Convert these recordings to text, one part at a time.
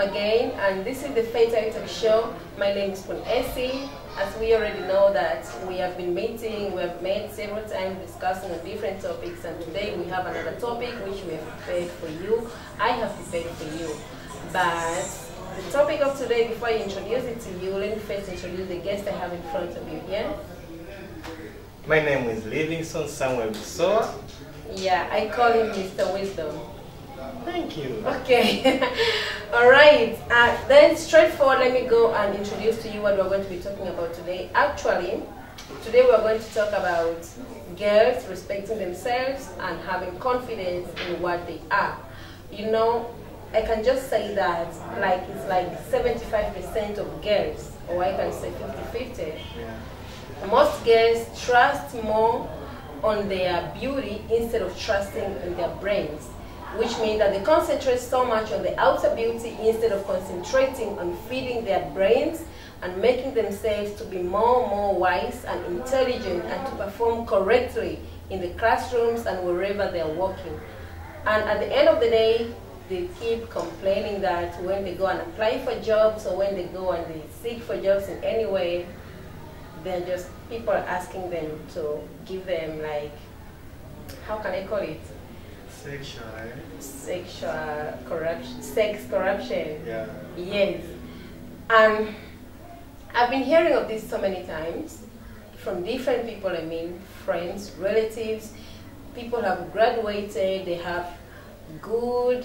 again, and this is the Fatal Talk Show. My name is ESSY'S. As we already know that we have been meeting, we have met several times discussing on different topics, and today we have another topic which we have prepared for you. I have prepared for you. But the topic of today, before I introduce it to you, let me first introduce the guest I have in front of you here. My name is Livingston Samuel Bisoa. Yeah, I call him Mr. Wisdom. Thank you. Okay. All right. Then straightforward, let me go and introduce to you what we're going to be talking about today. Actually, today we're going to talk about girls respecting themselves and having confidence in what they are. You know, I can just say that it's like 75% of girls, or I can say 50-50. Yeah. Most girls trust more on their beauty instead of trusting in their brains, which means that they concentrate so much on the outer beauty instead of concentrating on feeding their brains and making themselves to be more wise and intelligent and to perform correctly in the classrooms and wherever they are working. And at the end of the day, they keep complaining that when they go and apply for jobs or when they go and they seek for jobs in any way, they're just people are asking them to give them, like, how can I call it? Sexual corruption, sex corruption. Yeah. Yes. And I've been hearing of this so many times from different people. I mean, friends, relatives, people have graduated, they have good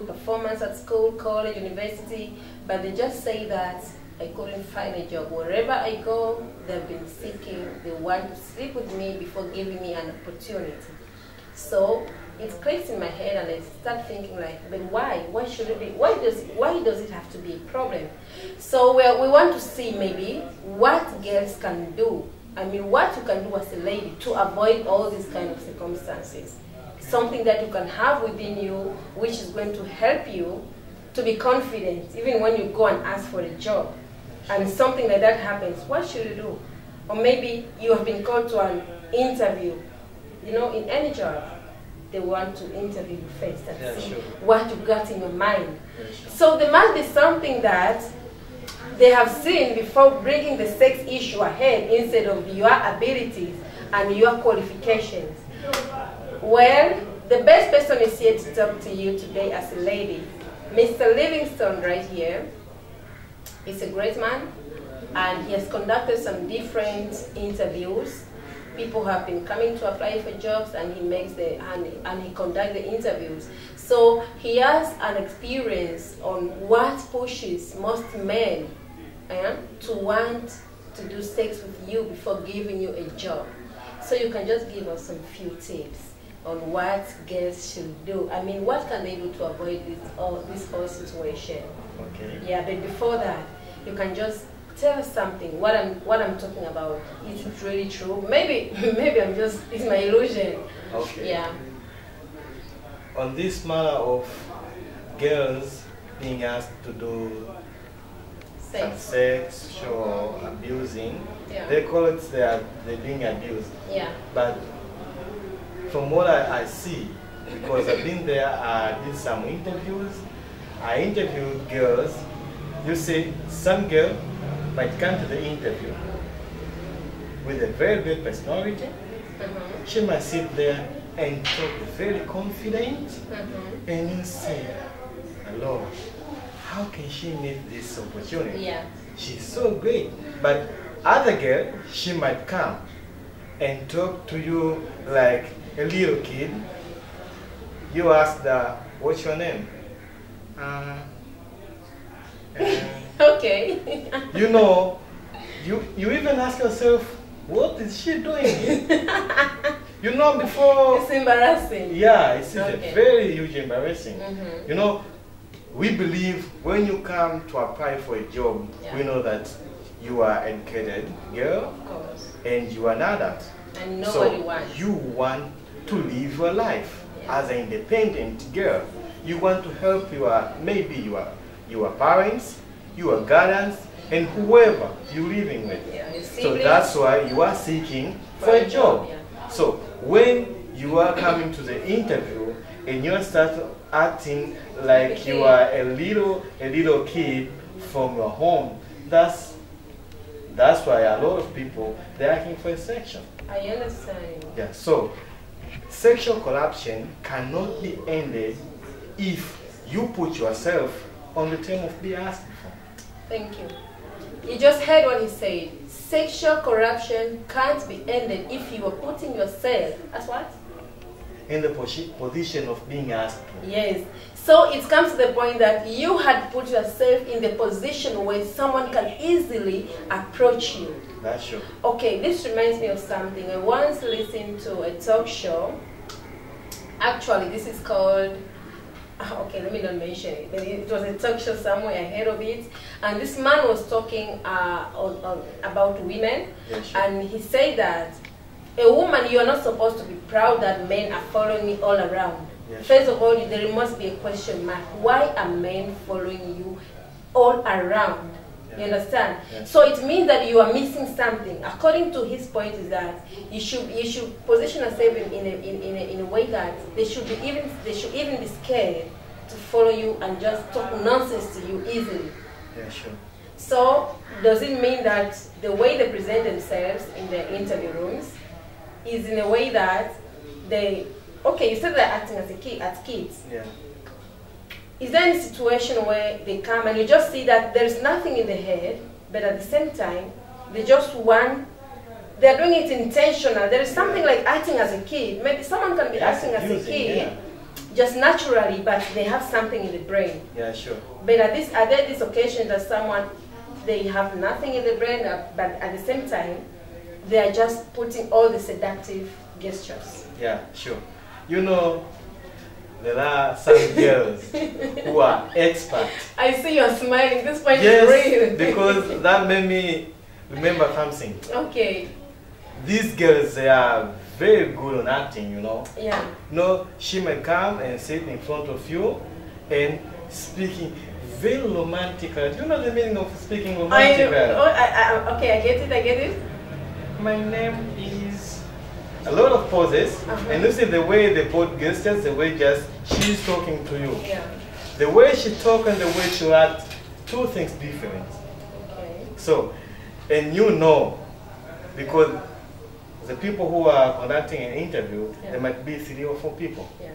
performance at school, college, university, but they just say that I couldn't find a job. Wherever I go, they've been seeking, they want to sleep with me before giving me an opportunity. So it clicks in my head and I start thinking like, but why? Why should it be? Why does it have to be a problem? So we want to see maybe what girls can do. I mean, what you can do as a lady to avoid all these kind of circumstances. Something that you can have within you, which is going to help you to be confident, even when you go and ask for a job. And something like that happens, what should you do? Or maybe you have been called to an interview. You know, in any job, they want to interview you first and see what you got in your mind. So there must be something that they have seen before bringing the sex issue ahead instead of your abilities and your qualifications. Well, the best person is here to talk to you today as a lady. Mr. Livingston right here is a great man, and he has conducted some different interviews. People have been coming to apply for jobs, and he makes and he conducts the interviews. So he has an experience on what pushes most men to want to do sex with you before giving you a job. So you can just give us some few tips on what girls should do. I mean, what can they do to avoid this whole situation? Okay. Yeah, but before that, you can just tell us something. What I'm talking about, is it really true? Maybe it's my illusion. Okay. Yeah. On this matter of girls being asked to do some sexual abusing, yeah. they call it they're being abused. Yeah. But from what I see, because I've been there, I did some interviews. I interviewed girls. You see, some girl might come to the interview with a very good personality. She might sit there and talk very confident, and you say, hello, how can she miss this opportunity? Yeah. She's so great. But other girl, she might come and talk to you like a little kid. You ask her, what's your name? Okay. You know, you even ask yourself, what is she doing here? You know, before... It's embarrassing. Yeah, it's Okay. a very huge embarrassing. You know, we believe when you come to apply for a job, yeah. we know that you are an educated girl, Of course. and you are an adult. And nobody so wants. you want to live your life yeah. as an independent girl. You want to help maybe your parents, your guardians, and whoever you're living with. Yeah, so that's why you are seeking for a job. Yeah. So when you are coming to the interview and you start acting like you are a little kid from your home. That's why a lot of people, they're asking for a section. I understand. Yeah, so sexual corruption cannot be ended if you put yourself on the term of being asked for. Thank you. You just heard what he said. Sexual corruption can't be ended if you are putting yourself as what? In the position of being asked for. Yes. So it comes to the point that you had put yourself in the position where someone can easily approach you. That's true. Okay, this reminds me of something. I once listened to a talk show. Actually, this is called, okay, let me not mention it, but it was a talk show somewhere, I heard of it. And this man was talking about women. Yeah, sure. And he said that a woman, you are not supposed to be proud that men are following me all around. Yes. First of all, there must be a question mark. Why are men following you all around? Yeah. You understand? Yes. So it means that you are missing something. According to his point is that you should position yourself in a way that they should even be scared to follow you and just talk nonsense to you easily. Yeah, sure. So does it mean that the way they present themselves in the interview rooms is in a way that they, okay, you said they're acting as kids. Yeah. Is there any situation where they come and you just see that there's nothing in the head, but at the same time, they just want, they're doing it intentional. There is something like acting as a kid. Maybe someone can be acting as a kid just naturally, but they have something in the brain. Yeah, sure. But are there these occasions that someone, they have nothing in the brain, but at the same time, they are just putting all the seductive gestures? Yeah, sure. You know, there are some girls who are experts. I see you're smiling. This point yes, is real. because that made me remember something. Okay. These girls, they are very good on acting, you know. Yeah. You know, she may come and sit in front of you and speaking very romantically. Do you know the meaning of speaking romantically? Okay, I get it. My name is... A lot of poses, and you see the way they put gestures, the way just she's talking to you. Yeah. The way she talk and the way she act, two things different. Okay. So, and you know, because the people who are conducting an interview, there might be 3 or 4 people. Yeah.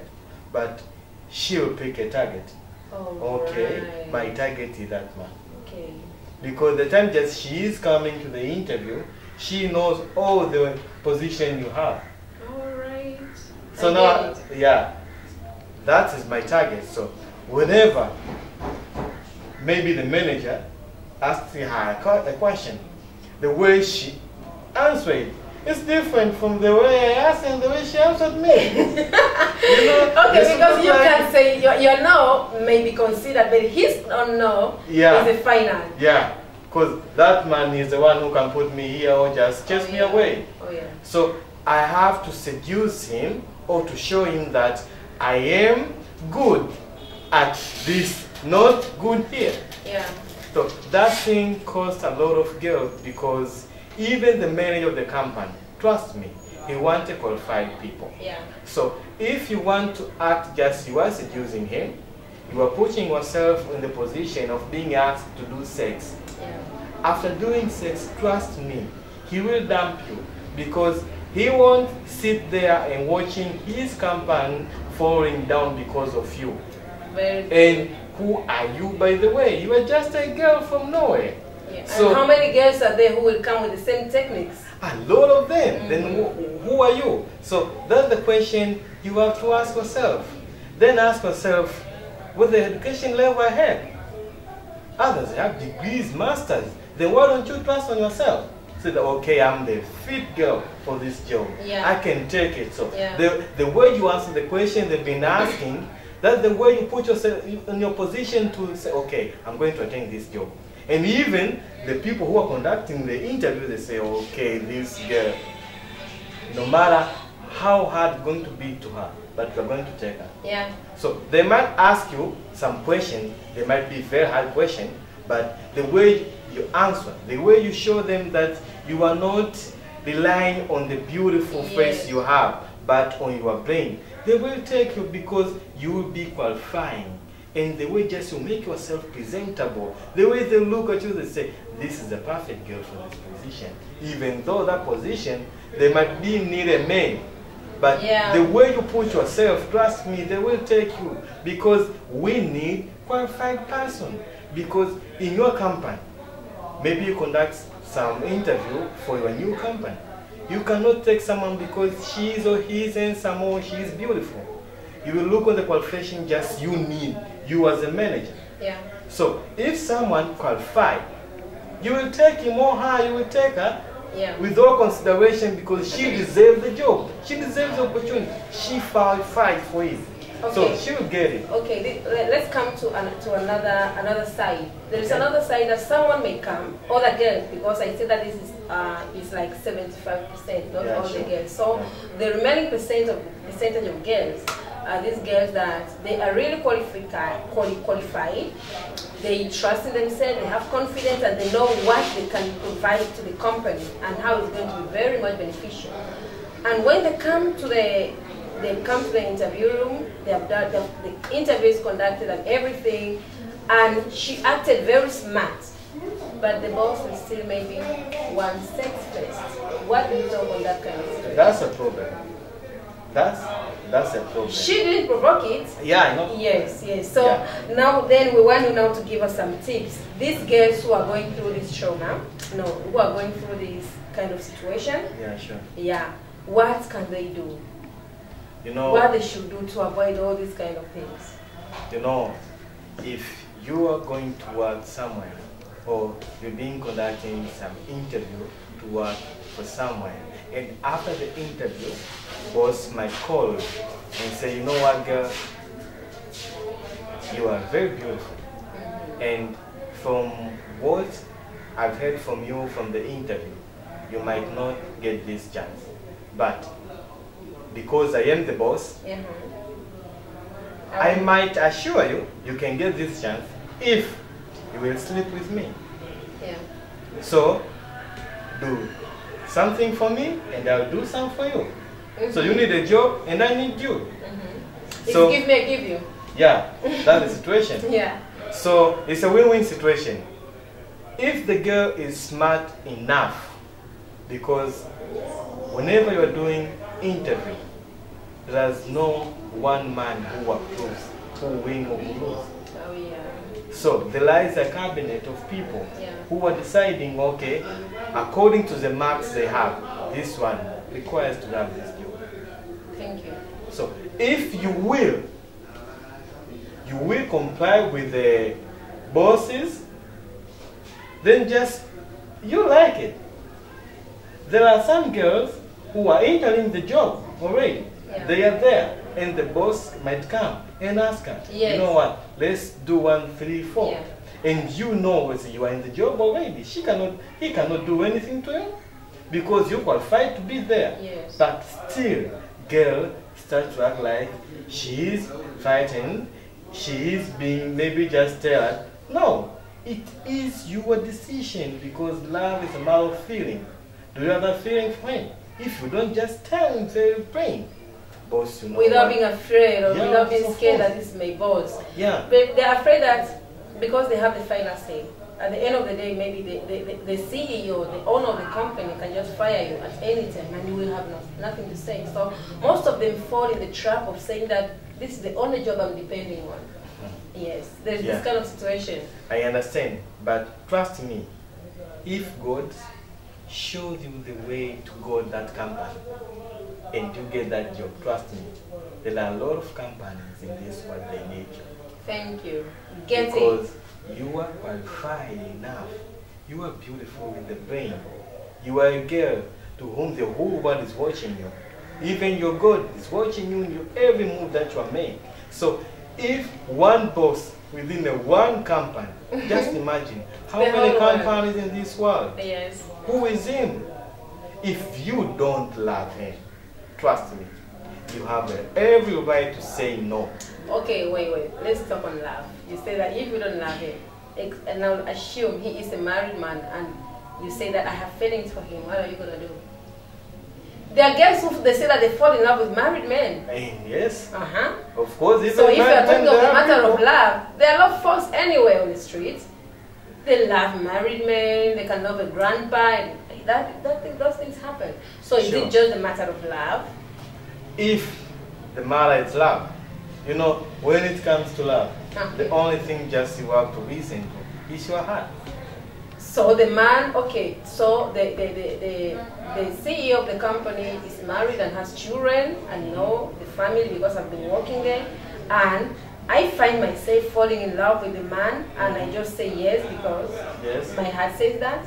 But she will pick a target. Oh, Okay, right. my target is that one. Okay. Because the time just she is coming to the interview, she knows all the position you have. All right. So now, yeah, that is my target. So whenever maybe the manager asks her a question, the way she answered it is different from the way I asked and the way she answered me. You know, okay, because you can say your no may be considered, but his no is the final. Yeah. Because that man is the one who can put me here or just chase me away. Oh, yeah. So I have to seduce him or to show him that I am good at this, not good here. Yeah. So that thing cost a lot of girls because even the manager of the company, trust me, he wanted qualified people. Yeah. So if you want to act just you are seducing him, you are putting yourself in the position of being asked to do sex. Yeah. After doing sex, trust me, he will dump you because he won't sit there and watching his company falling down because of you. Very good. And who are you, by the way? You are just a girl from nowhere. Yeah. So, and how many girls are there who will come with the same techniques? A lot of them. Then who are you? So that's the question you have to ask yourself. Then ask yourself, with the education level I have, others have degrees, masters. Then why don't you trust on yourself? Say that, okay, I'm the fit girl for this job. Yeah. I can take it. So yeah. the way you answer the question they've been asking, that's the way you put yourself in your position to say, okay, I'm going to attend this job. And even the people who are conducting the interview, they say, okay, this girl, no matter how hard it's going to be to her, but we're going to take her. Yeah. So they might ask you some questions, they might be very hard questions, but the way you answer, the way you show them that you are not relying on the beautiful face you have, but on your brain. They will take you because you will be qualifying. And the way just you make yourself presentable, the way they look at you, they say, this is the perfect girl for this position. Even though that position, they might be need a man. But the way you put yourself, trust me, they will take you. Because we need qualified person. Because in your company, maybe you conduct some interview for your new company. You cannot take someone because she is or he is handsome or she is beautiful. You will look on the qualification just you need, you as a manager. Yeah. So if someone qualified, you will take him or her, you will take her with all consideration because she deserves the job. She deserves the opportunity. She fight for it. Okay. So she will get it. Okay, let's come to another side. There is another side that someone may come, or the girls, because I say that this is like 75%, not all the girls. So the remaining percentage of girls are these girls that they are really qualified. They trust in themselves, they have confidence, and they know what they can provide to the company and how it's going to be very much beneficial. And when they come to the interview room, the interview is conducted and everything, and she acted very smart, but the boss is still maybe one sex first. What do you talk on that kind of situation? That's a problem. That's a problem. She didn't provoke it. Yeah, I know. Yes. So now then we want you now to give us some tips. These girls who are going through this show now, who are going through this kind of situation. Yeah, sure. Yeah. What can they do? You know, what they should do to avoid all these kind of things. You know, if you are going to work somewhere or you're being conducting some interview to work for somewhere, and after the interview, boss might call you and say, you know what, girl, you are very beautiful. And from what I've heard from you from the interview, you might not get this chance. But because I am the boss, I might assure you, you can get this chance if you will sleep with me. Yeah. So, do something for me and I'll do something for you. So you need a job and I need you. So, if you give me, I give you. Yeah, that's the situation. Yeah. So it's a win-win situation. If the girl is smart enough, because whenever you're doing interview, there's no one man who approves, who win or who lose. Oh, yeah. So there lies a cabinet of people who are deciding, okay, according to the marks they have, this one requires to have this job. Thank you. So if you will comply with the bosses, then just, you like it. There are some girls who are entering the job already. Yeah. They are there, and the boss might come and ask her, you know what, let's do 1, 3, 4. Yeah. And you know you are in the job already. He cannot do anything to you because you qualified to be there. Yes. But still, girl starts to act like she is fighting, she is being maybe just tell. No, it is your decision because love is a matter of feeling. Do you have that feeling for him? If you don't, just tell him very plain. Boss, you know without being afraid or without being scared that this is my boss. Yeah. But they're afraid that because they have the final say, at the end of the day, maybe the CEO, the owner of the company can just fire you at any time and you will have nothing to say. So most of them fall in the trap of saying that this is the only job I'm depending on. Yes, there's this kind of situation. I understand, but trust me, if God shows you the way to go to that company and to get that job, trust me, there are a lot of companies in this world they need you. Thank you. Because you are qualified enough. You are beautiful with the brain. You are a girl to whom the whole world is watching you. Even your God is watching you in your every move that you are making. So if one boss within one company, just imagine how many companies in this world. Yes. Who is him? If you don't love him, trust me, you have every right to say no. Okay, wait. Let's talk on love. You say that if you don't love him, and now assume he is a married man, and you say that I have feelings for him, what are you going to do? There are girls who they say that they fall in love with married men. Yes. Uh-huh. Of course. So if you are talking of the matter of love, there are love folks anywhere on the street. They love married men, they can love a grandpa, and those things happen. So is it just a matter of love? If the matter is love, you know, when it comes to love, the only thing just you have to listen to is your heart. So the man, okay, so the CEO of the company is married and has children, and know the family because I've been working there, and I find myself falling in love with the man, and I just say yes because my heart says that.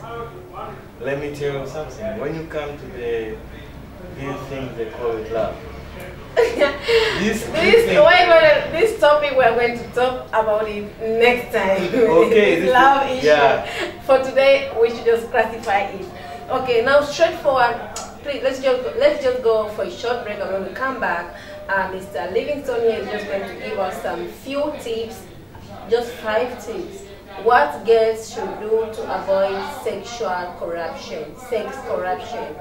Let me tell you something. When you come to the these things they call it love. This topic we're going to talk about it next time. Okay, this love issue. Yeah. For today, we should just classify it. Okay, now straightforward. Please let's just go for a short break, and when we come back, Mr. Livingston here is just going to give us some few tips, just 5 tips. What girls should do to avoid sexual corruption, sex corruption.